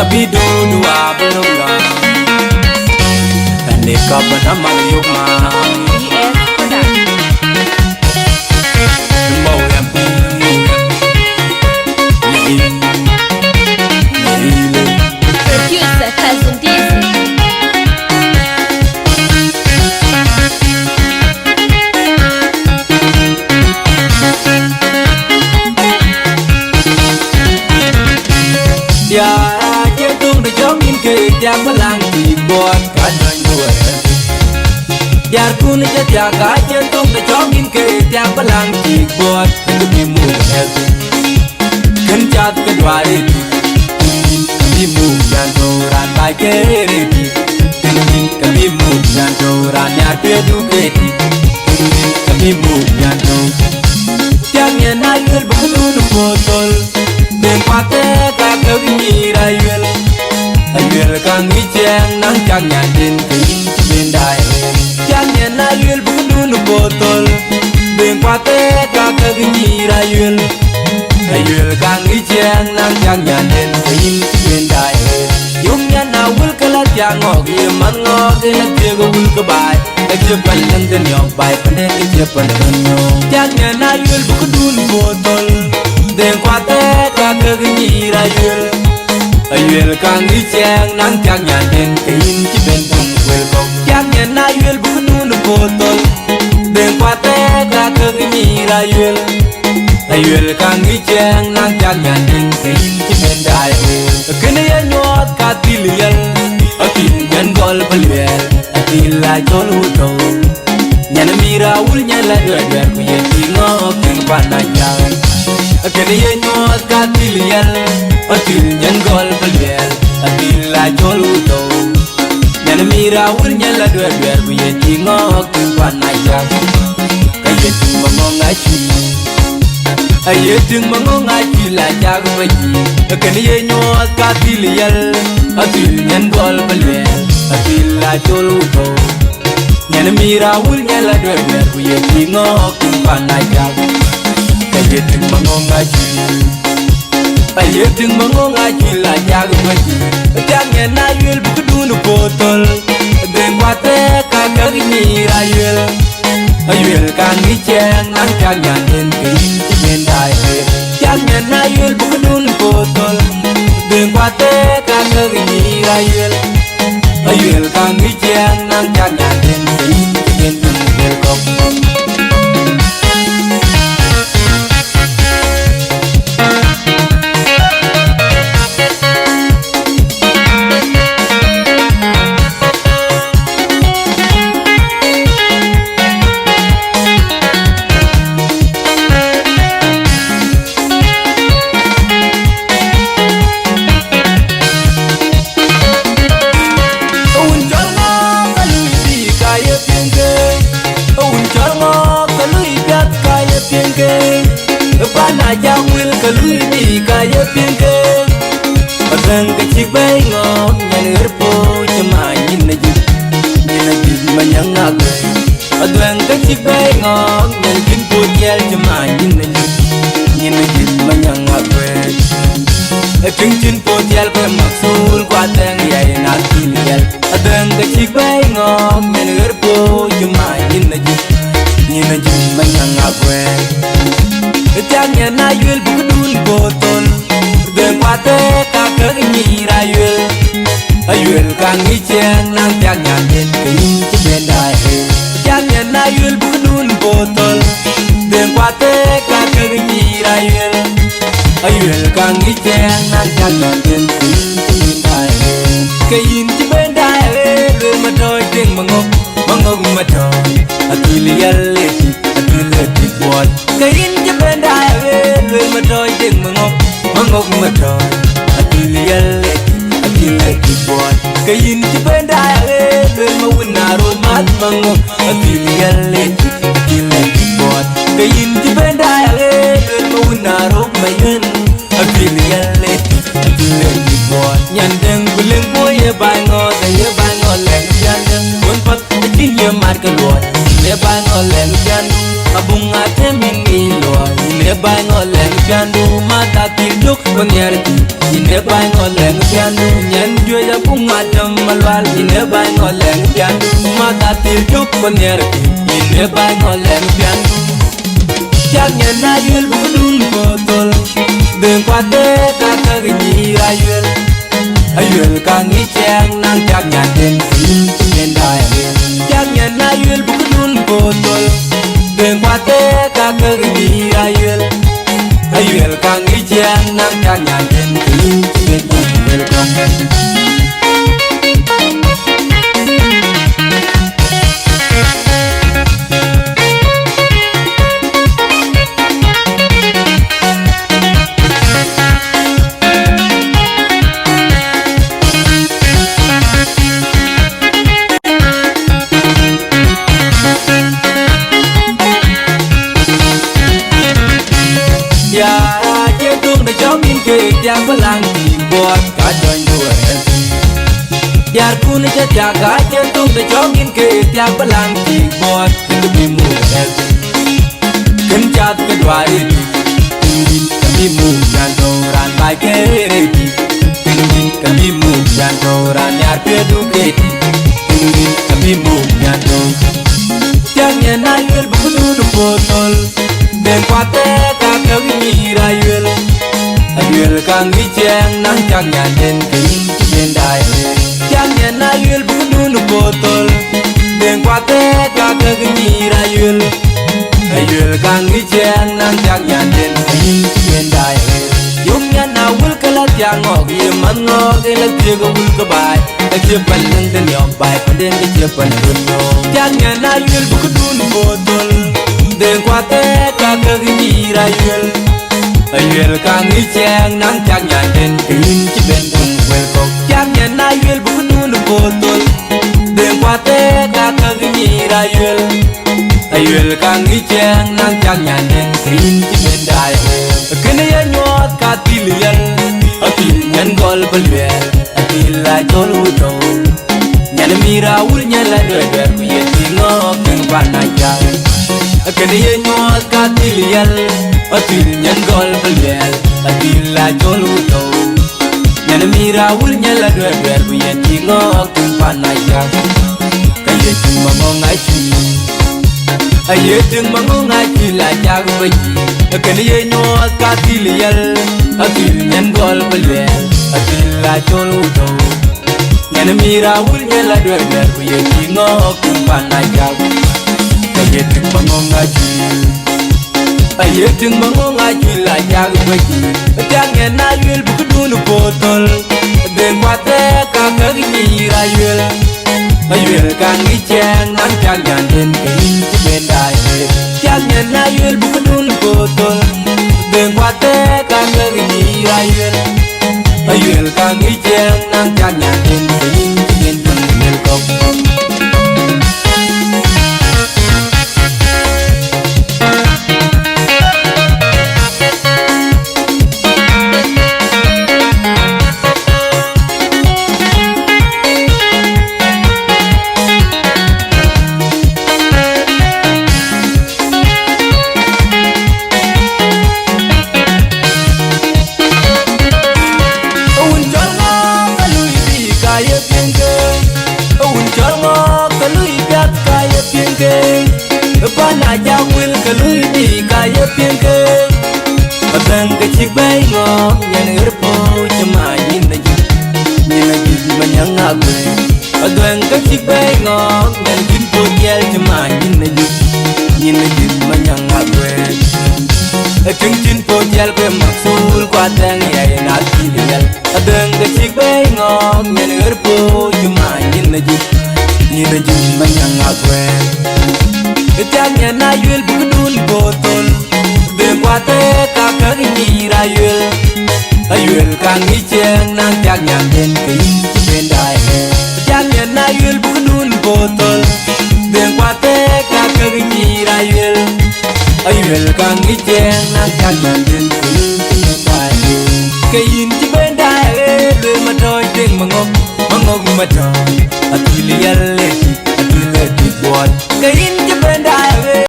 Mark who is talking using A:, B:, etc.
A: abidu dua belula ane kabana maliyuma
B: Producer Cousin Dizzy.
A: ya che tung de jom in ke ya balang ti bot ka noy duwe ya kun je ya ga che tung de jom in ke ya balang ti bot ke bi mu el kan chat ke dwari bi mu yan do ran ba ke re ti ke bi mu yan do ran ya te du ke ti ke bi mu yan do yang ye na yul bu nu botol den pate ka ke ni ra yul ayul ka ngi cheng nang chang nya din ke bin dai yang ye na yul bu nu botol den pate ka ke ni ra yul ayul ka ngi cheng nang chang nya din ke bin dai yung nya na wul ka la chang ngok ye man ngok ke la che go wul ka bai ke che pan lang den yok bai pan ke che pan no yang nya na yul bu nu botol den pate ka ke ni ra yul ayul ka ngi cheng nang chang nya din ke chi ben tung wel ko yang nya na yul bu nu botol den pate ka ke ni ra yul ayul ka ngi cheng nang chang nya din ke chi ben dai kene ya nyot ka tiliel atin yan gol balwel atin la jol huto nyan mira ul nyan la dwer ku ye tingo ken pana jang kene ya nyot ka tiliel atin yan gol balwel atin la jol huto nyan mira ul nyan la dwer ku ye tingo ken pana jang kaye tingo ngonga chi aye ting mangonga chila jag baji kene ye nyot ka tiliel atil nyan gol balwel atil la cholu to nyan mira wul nyala dwer ku ye tingo kum pana jag kaye ting mangonga chi aye ting mangonga chila jag baji jang na yul bu dun botol den wate ka ni ra yul ayul ka ngi cheng nang chang yan den ke ben dai chang yan na yul bu dun botol den pate ka ni ra yul ayul ka ngi cheng nang chang yan den ke ben tung bel kop pana jang wil ka lui di ka ye pinke padang ka chik bay ngok nyan erpo chama nyin na ji manyang ngak padang ka chik bay ngok nyan kin pu yel chama nyin na ji manyang ngak ting chin pu yel ka maksul kwa tang yai na tiliel padang ka chik bay ngok nyan erpo chama nyin na ji manyang ngak jang ya na yul bu dun botol den pate ka ke ni ra yul ayul ka ngi cheng nang jang ya den ke chi ben dai jang ya na yul bu dun botol den pate ka ke ni ra yul ayul ka ngi cheng nang jang ya den ke chi ben dai ke yin chi ben dai le ma toy ding mangok ma toy atil yal le ti bot ke yin ma toy ding mangok ma toy atil yal ti bot ke yin ti ben dai ma wina ro mat mangok atil yal ti bot ke yin ti ben dai ma wina ro ma yin atil yal ti bot nyan deng buleng boy ye bai ngo le yan deng won pat ti ye mar ka lo le bai ngo le yan abung ate min ni lo le bai ngo le yan mata tilduk Panyerti ine bay ngoleng piandu Nyen juya pumadam malwal ine bay ngoleng piandu Mata tilduk panyerti ine bay ngoleng piandu Jak nyen ayul bukudun botol Deng kwate kakak nyira ayul Ayul kang iceng nang jak nyaden King nyendai Jak nyen ayul bukudun botol Deng kwate kakak nyira ayul Ayul kang iceng nang jak nyaden King welcome Yang belang di buat kacau dua Biar ku ni jaga jantung terjongin ke tiap belang di buat itu bimu Kencat kedua ini tinggi kamimu jantoran baik kereti tinggi kamimu jantoran yar keduketi tinggi kamimu jantong Jangan nayul bukudu botol dan kuate kakak nyirayul Ayul kang iceng nang jak nyaden King nyendai Jak nyen ayul bukudun botol Deng kwate kakak nyirayul Ayul kang iceng nang jak nyaden King nyendai Yung nyan awul kelat yang ngok Yeman ngok elak tiga wul kebai Kecipan neng den yobai Panden kecipan duno Jak nyen ayul bukudun botol Deng kwate kakak nyirayul Ayul kang iceng nang jak nyaden King cibendung welkok Jak nyen ayul bukudun botol Deng kwate kakak nyirayul Ayul kang iceng nang jak nyaden King cibendai Kena ya nyot katil yal Atil nyan gol belwel Atil la jol wuto Nyan mira wul nyan la dwedwer Kuye tingok keng panajal Kena ya nyot katil yal Atil nyan gol belwel Atil la jol wuto Nyan mira wul nyan la dwedwer Kuye tingok keng panajal Kaya ting mamong aci Aye ting mamong aci la jag bayi Kena ya nyot katil yal Atil nyan gol belwel Atil la jol wuto Nyan mira wul nyan la dwedwer Kuye tingok keng panajal Kaya ting mamong aci Aye ting mangong ajul la jag bayi Jangan ayul bukudun botol Den kwate kakak nyirayul Ayul kang iceng nang jak nyaden King cibendai Jangan ayul bukudun botol Den kwate kakak nyirayul Ayul kang iceng nang jak nyaden King cibendai welcome Pana jawil kalui di kaya piengke Abang kecik bay ngok Yang ngerpo cuma nyina jid manyang agwe Abang kecik bay ngok Yang jimpo jel cuma nyina jid manyang agwe Keng jimpo jel kwe maksul Kuatang yaya nati liyal Abang kecik bay ngok Yang ngerpo cuma nyina jid manyang agwe Jak nyen ayul bukudun botol Den kwate kakak nyirayul Ayul kang iceng nang jak nyaden King cibendai Jak nyen ayul bukudun botol Den kwate kakak nyirayul Ayul kang iceng nang jak nyaden King cibendai Kayin cibendai Lue madoy deng mangok matoy Atil yal